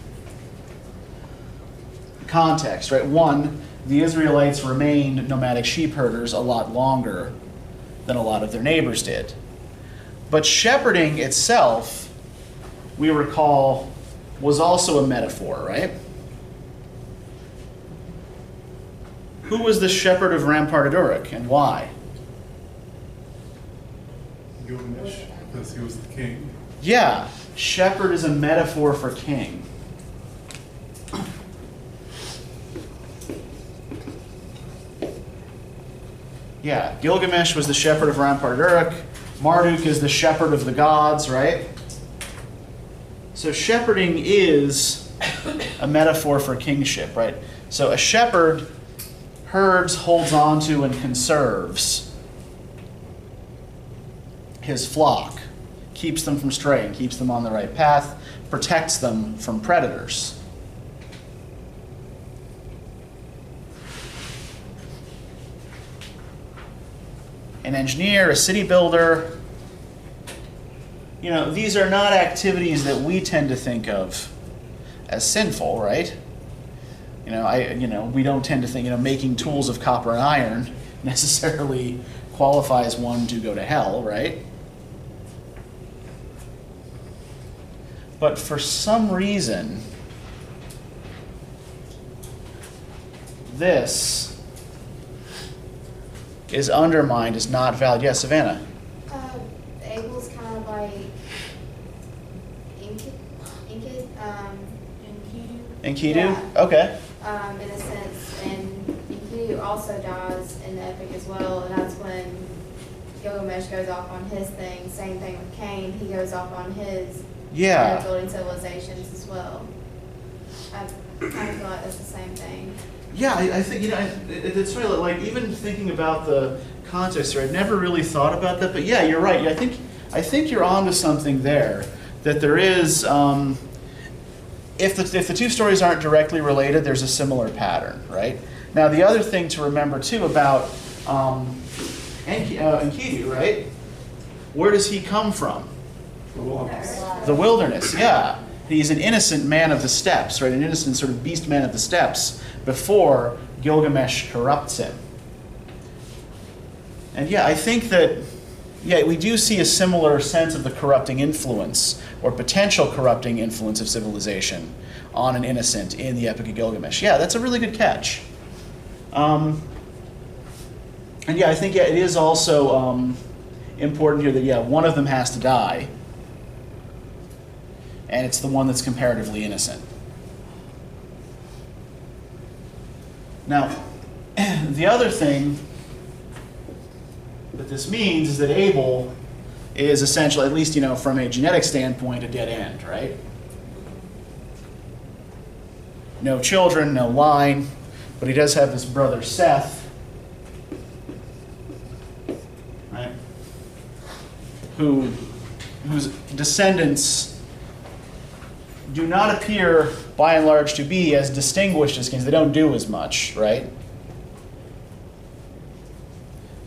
context, right? One, the Israelites remained nomadic sheep herders a lot longer than a lot of their neighbors did. But shepherding itself, we recall, was also a metaphor, right? Who was the shepherd of Rampart Uruk and why? Gilgamesh, because he was the king. Yeah, shepherd is a metaphor for king. Yeah, Gilgamesh was the shepherd of Rampart Uruk. Marduk is the shepherd of the gods, right? So shepherding is a metaphor for kingship, right? So a shepherd herds, holds on to, and conserves his flock, keeps them from straying, keeps them on the right path, protects them from predators. An engineer, a city builder, these are not activities that we tend to think of as sinful, right? We don't tend to think, making tools of copper and iron necessarily qualifies one to go to hell, right? But for some reason, this is undermined, is not valid. Yes, Savannah? Abel's kind of like Enkidu? Yeah. Okay. In a sense, and Enkidu also dies in the epic as well, and that's when Gilgamesh goes off on his thing. Same thing with Cain, he goes off on his building civilizations as well. I kind of feel like that's the same thing. Yeah, I think, it's funny, like, even thinking about the context here, I'd never really thought about that, but yeah, you're right. I think you're onto something there, that there is, if the two stories aren't directly related, there's a similar pattern, right? Now, the other thing to remember, too, about Enkidu, right? Where does he come from? The wilderness, yeah. He's an innocent man of the steppes, right? An innocent sort of beast man of the steppes before Gilgamesh corrupts him. And yeah, I think that, we do see a similar sense of the corrupting influence or potential corrupting influence of civilization on an innocent in the Epic of Gilgamesh. Yeah, that's a really good catch. And yeah, I think it is also important here that, one of them has to die. And it's the one that's comparatively innocent. Now, the other thing that this means is that Abel is essentially, at least, from a genetic standpoint, a dead end, right? No children, no line, but he does have this brother Seth, right? Whose descendants do not appear, by and large, to be as distinguished as kings. They don't do as much, right?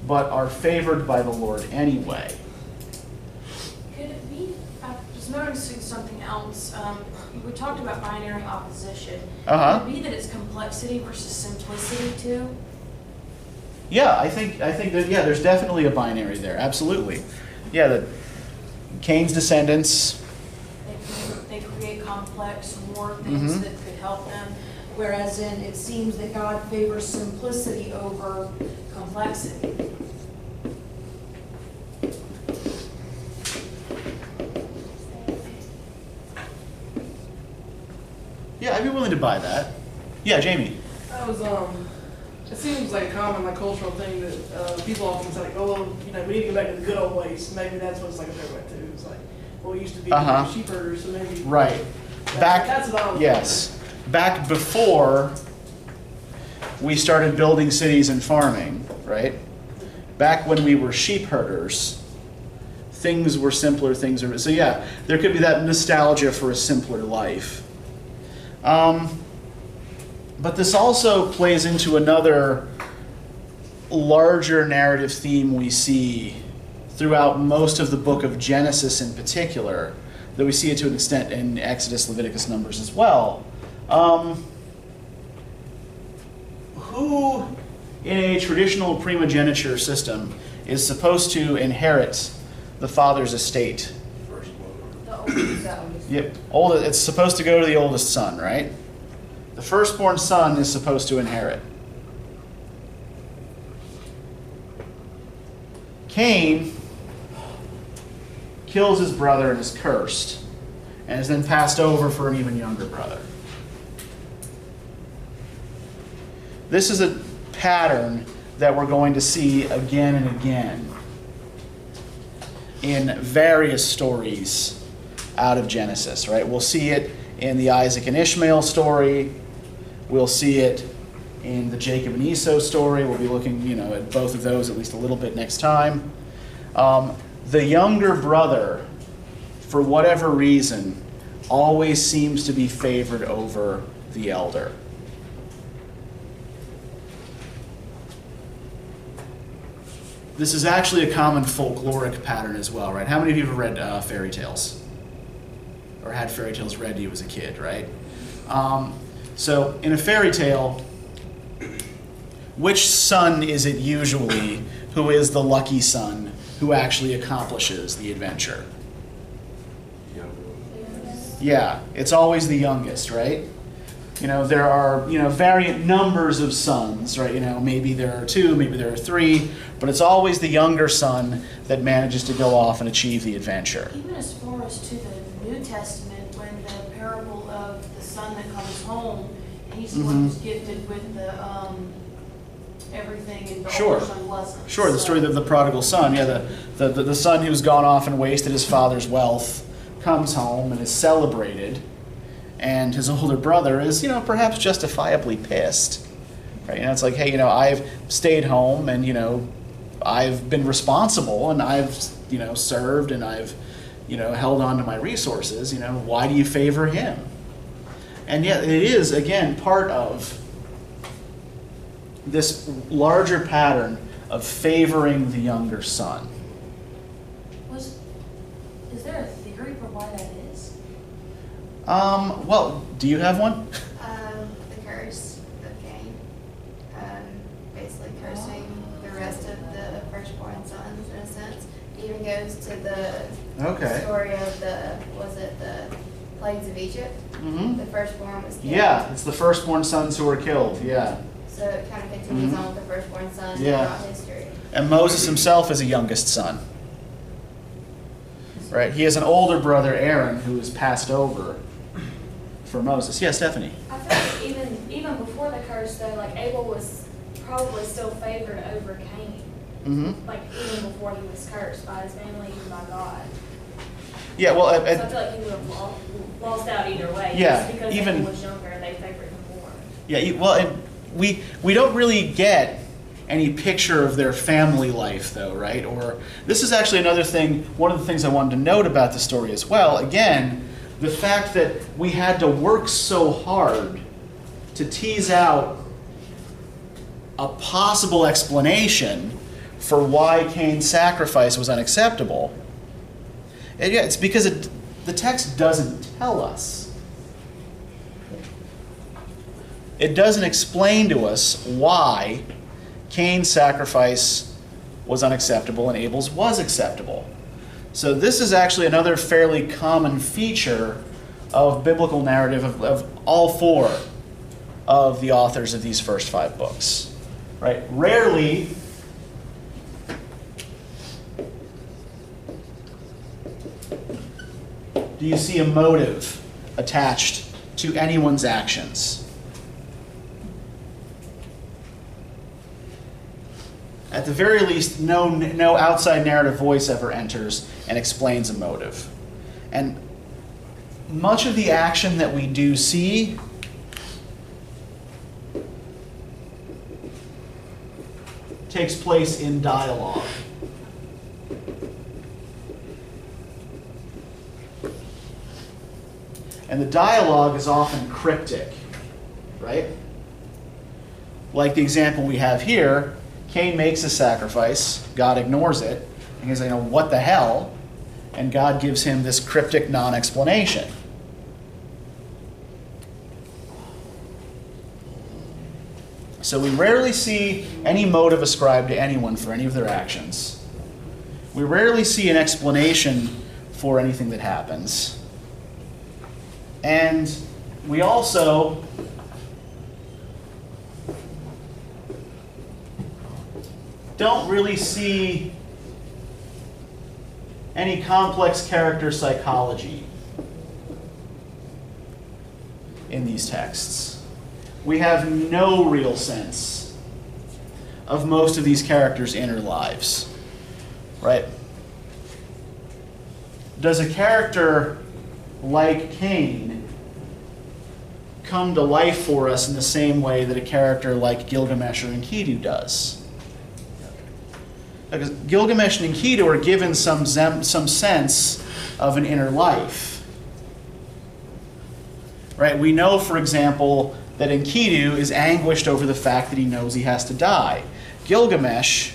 But are favored by the Lord anyway. was noticing something else. We talked about binary opposition. Uh-huh. Could it be that it's complexity versus simplicity too? Yeah, I think that, yeah, there's definitely a binary there. Absolutely. Yeah, that Cain's descendants. They create complex, more things Mhm. that could help them. Whereas it seems that God favors simplicity over complexity. Yeah, I'd be willing to buy that. Yeah, Jamie. That was, it seems like a common, like, cultural thing that, people often say, like, oh, well, you know, we need to go back to the good old ways. Maybe that's what it's like a throwback to. It's like, well, we used to be sheep herders, so maybe. Right. That's what I was. Yes. Back before we started building cities and farming, right? Back when we were sheep herders, things were simpler, so yeah, there could be that nostalgia for a simpler life. But this also plays into another larger narrative theme we see throughout most of the book of Genesis in particular, though we see it to an extent in Exodus, Leviticus, Numbers as well. Who in a traditional primogeniture system is supposed to inherit the father's estate? The oldest. Yep. It's supposed to go to the oldest son, right? The firstborn son is supposed to inherit. Cain kills his brother and is cursed, and is then passed over for an even younger brother. This is a pattern that we're going to see again and again in various stories out of Genesis, right? We'll see it in the Isaac and Ishmael story. We'll see it in the Jacob and Esau story. We'll be looking, at both of those at least a little bit next time. The younger brother, for whatever reason, always seems to be favored over the elder. This is actually a common folkloric pattern as well, right? How many of you have read fairy tales? Or had fairy tales read to you as a kid, right? So in a fairy tale, which son is it usually who is the lucky son who actually accomplishes the adventure? Yeah, it's always the youngest, right? There are, variant numbers of sons, right? Maybe there are 2, maybe there are 3, but it's always the younger son that manages to go off and achieve the adventure. Even as far as to the New Testament, when the parable of the son that comes home, he's the one who's gifted with the everything, and the older son wasn't. Sure, the story of the prodigal son. Yeah, the son who's gone off and wasted his father's wealth comes home and is celebrated, and his older brother is, perhaps justifiably pissed. Right? It's like, hey, I've stayed home, and I've been responsible, and I've served, and I've held on to my resources. Why do you favor him? And yet it is, again, part of this larger pattern of favoring the younger son. Is there a theory for why that is? Well, do you have one? The curse of Cain. Basically cursing the rest of the firstborn sons, in a sense. It even goes to the story of the plagues of Egypt. The firstborn was killed. Yeah, it's the firstborn sons who were killed, yeah. So it kind of continues on with the firstborn son throughout history. And Moses himself is a youngest son. Right? He has an older brother, Aaron, who is passed over for Moses. Yeah, Stephanie. I feel like even before the curse, though, like Abel was probably still favored over Cain. Like even before he was cursed by his family, even by God. Yeah, well, so I feel like he would have lost out either way. Yeah, just because even Abel was younger, they favored him more. Yeah, well, and we don't really get any picture of their family life, though, right? Or this is actually another thing, one of the things I wanted to note about the story as well. Again, the fact that we had to work so hard to tease out a possible explanation for why Cain's sacrifice was unacceptable. And yeah, it's because the text doesn't tell us. It doesn't explain to us why Cain's sacrifice was unacceptable and Abel's was acceptable. So this is actually another fairly common feature of biblical narrative of all four of the authors of these first 5 books. Right? Rarely do you see a motive attached to anyone's actions. At the very least, no outside narrative voice ever enters and explains a motive. And much of the action that we do see takes place in dialogue. And the dialogue is often cryptic, right? Like the example we have here, Cain makes a sacrifice, God ignores it, and he's like, what the hell? And God gives him this cryptic non-explanation. So we rarely see any motive ascribed to anyone for any of their actions. We rarely see an explanation for anything that happens. And we also don't really see any complex character psychology in these texts. We have no real sense of most of these characters' inner lives, right? Does a character like Cain come to life for us in the same way that a character like Gilgamesh or Enkidu does? Because Gilgamesh and Enkidu are given some sense of an inner life. Right? We know, for example, that Enkidu is anguished over the fact that he knows he has to die. Gilgamesh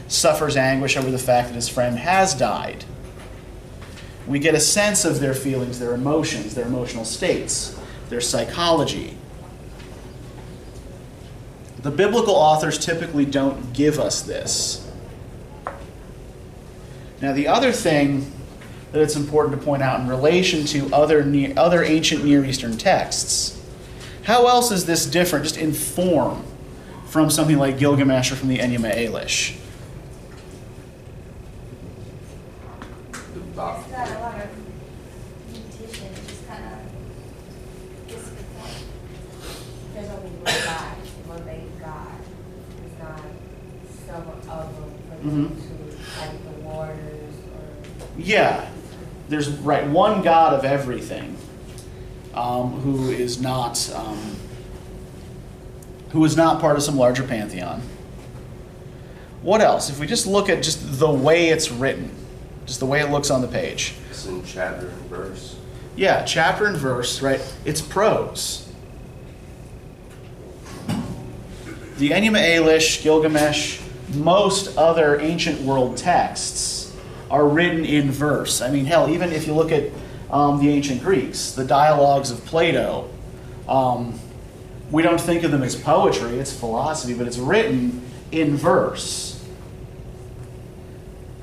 suffers anguish over the fact that his friend has died. We get a sense of their feelings, their emotions, their emotional states, their psychology. The biblical authors typically don't give us this. Now, the other thing that it's important to point out in relation to other ancient Near Eastern texts, how else is this different, just in form, from something like Gilgamesh or from the Enuma Elish? It's got a lot of repetition. It just kind of gets to the point. There's only one God, one big God. There's not several of them for them to like the waters or. Yeah, there's one God of everything, who is not part of some larger pantheon. What else? If we just look at just the way it's written, just the way it looks on the page. It's in chapter and verse. Yeah, chapter and verse, right? It's prose. The Enuma Elish, Gilgamesh, most other ancient world texts are written in verse. I mean, hell, even if you look at the ancient Greeks, the dialogues of Plato, we don't think of them as poetry, it's philosophy, but it's written in verse.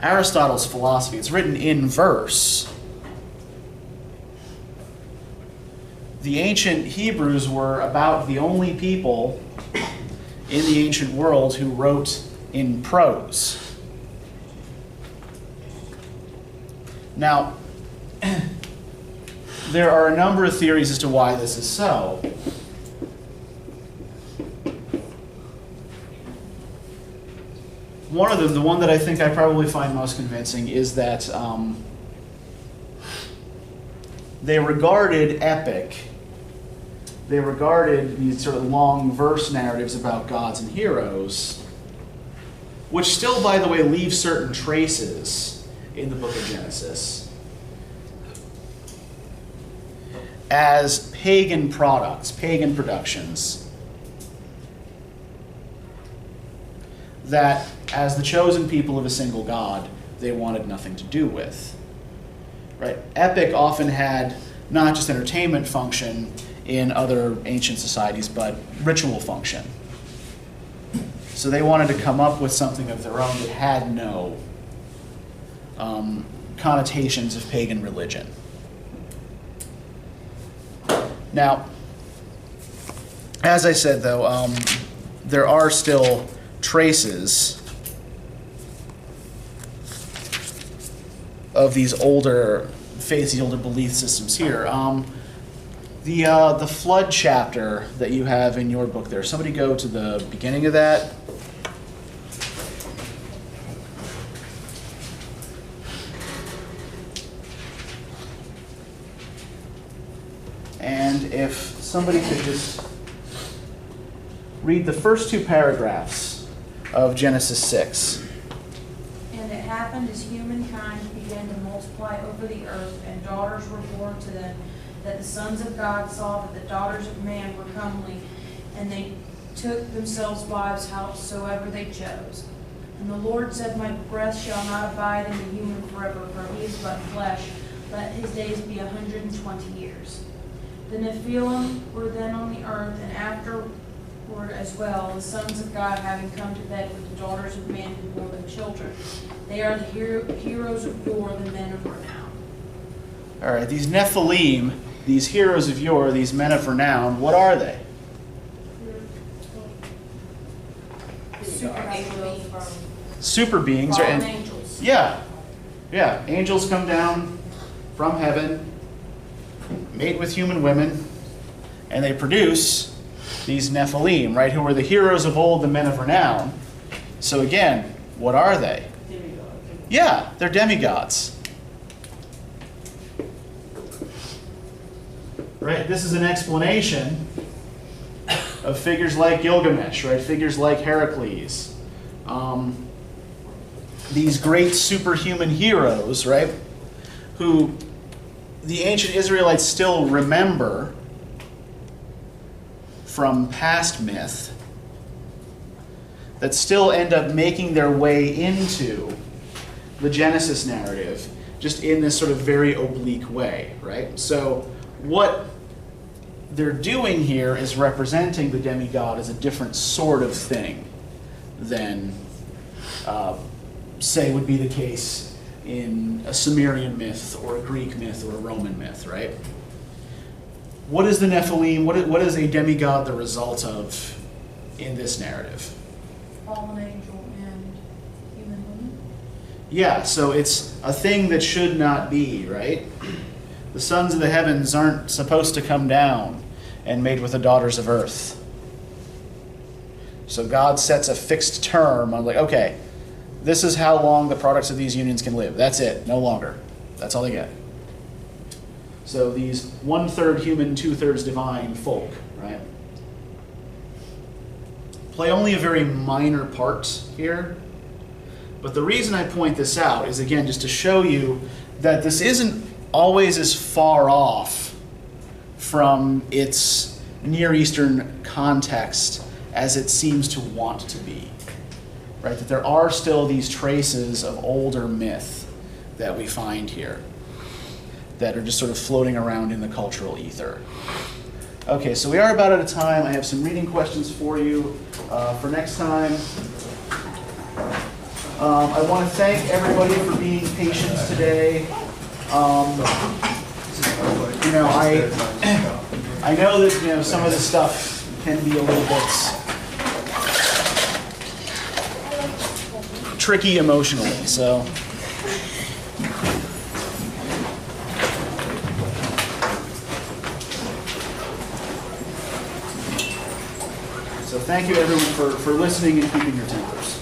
Aristotle's philosophy, it's written in verse. The ancient Hebrews were about the only people in the ancient world who wrote in prose. Now, there are a number of theories as to why this is so. One of them, the one that I think I probably find most convincing, is that they regarded epic, they regarded these sort of long verse narratives about gods and heroes, which still, by the way, leave certain traces in the book of Genesis, as pagan products, pagan productions, that as the chosen people of a single God, they wanted nothing to do with. right? Epic often had not just entertainment function in other ancient societies, but ritual function. So they wanted to come up with something of their own that had no connotations of pagan religion. Now, as I said, though, there are still traces of these older faiths, these older belief systems here. The flood chapter that you have in your book there, somebody go to the beginning of that. And if somebody could just read the first 2 paragraphs of Genesis 6. And it happened as humankind began to multiply over the earth, and daughters were born to them, that the sons of God saw that the daughters of man were comely, and they took themselves wives howsoever they chose. And the Lord said, My breath shall not abide in the human forever, for he is but flesh. Let his days be 120 years. The Nephilim were then on the earth, and afterward as well, the sons of God having come to bed with the daughters of man who bore them children. They are the heroes of yore, the men of renown. All right, these Nephilim, these heroes of yore, these men of renown, what are they? Super beings. Super beings. Fallen angels. Yeah. Angels come down from heaven, mate with human women, and they produce these Nephilim, right, who were the heroes of old, the men of renown. So again, what are they? Yeah, they're demigods. Right, this is an explanation of figures like Gilgamesh, right, figures like Heracles. These great superhuman heroes, right, who the ancient Israelites still remember from past myth, that still end up making their way into the Genesis narrative, just in this sort of very oblique way, right? So what they're doing here is representing the demigod as a different sort of thing than, say, would be the case in a Sumerian myth or a Greek myth or a Roman myth, right? What is the Nephilim? What is a demigod the result of in this narrative? Fallen angel and human woman. Yeah, so it's a thing that should not be, right? The sons of the heavens aren't supposed to come down and mate with the daughters of earth. So God sets a fixed term on, like, okay, this is how long the products of these unions can live. That's it, no longer. That's all they get. So these 1/3 human, 2/3 divine folk, right, play only a very minor part here. But the reason I point this out is, again, just to show you that this isn't always as far off from its Near Eastern context as it seems to want to be. Right? That there are still these traces of older myth that we find here that are just sort of floating around in the cultural ether. Okay, so we are about out of time. I have some reading questions for you for next time. I want to thank everybody for being patient today. You know, I know that, you know, some of this stuff can be a little bit tricky emotionally, so. So thank you everyone for listening and keeping your tempers.